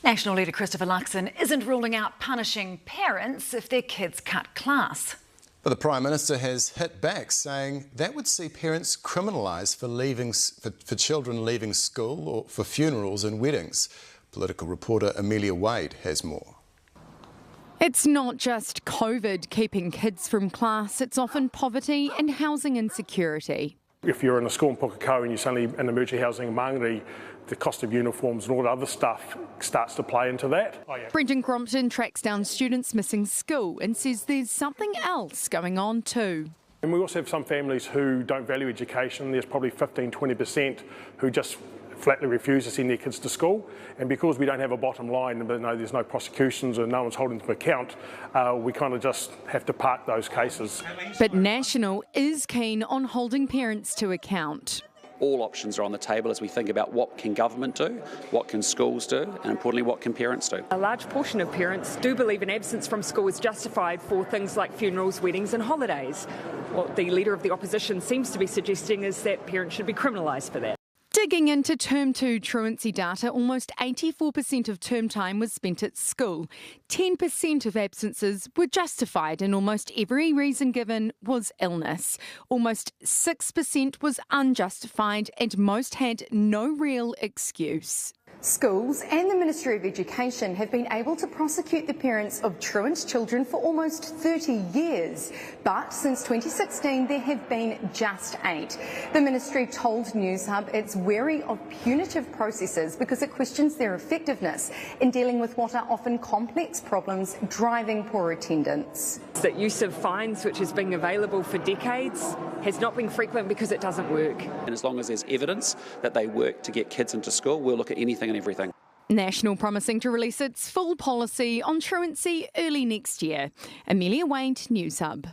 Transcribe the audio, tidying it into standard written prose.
National leader Christopher Luxon isn't ruling out punishing parents if their kids cut class. But the Prime Minister has hit back, saying that would see parents criminalised for children leaving school or for funerals and weddings. Political reporter Amelia Wade has more. It's not just COVID keeping kids from class, it's often poverty and housing insecurity. If you're in a school in Pukekohe and you're suddenly in emergency housing in Mangere, the cost of uniforms and all the other stuff starts to play into that. Brendan Crompton tracks down students missing school and says there's something else going on too. And we also have some families who don't value education. There's probably 15-20% who just flatly refuse to send their kids to school, and because we don't have a bottom line, but no, there's no prosecutions and no one's holding them to account, we kind of just have to park those cases. But National is keen on holding parents to account. All options are on the table as we think about what can government do, what can schools do, and importantly, what can parents do. A large portion of parents do believe an absence from school is justified for things like funerals, weddings and holidays. What the Leader of the Opposition seems to be suggesting is that parents should be criminalised for that. Digging into Term 2 truancy data, almost 84% of term time was spent at school. 10% of absences were justified and almost every reason given was illness. Almost 6% was unjustified and most had no real excuse. Schools and the Ministry of Education have been able to prosecute the parents of truant children for almost 30 years. But since 2016, there have been just 8. The Ministry told Newshub it's wary of punitive processes because it questions their effectiveness in dealing with what are often complex problems driving poor attendance. The use of fines, which has been available for decades, has not been frequent because it doesn't work. And as long as there's evidence that they work to get kids into school, we'll look at anything and everything. National promising to release its full policy on truancy early next year. Amelia Wade, Newshub.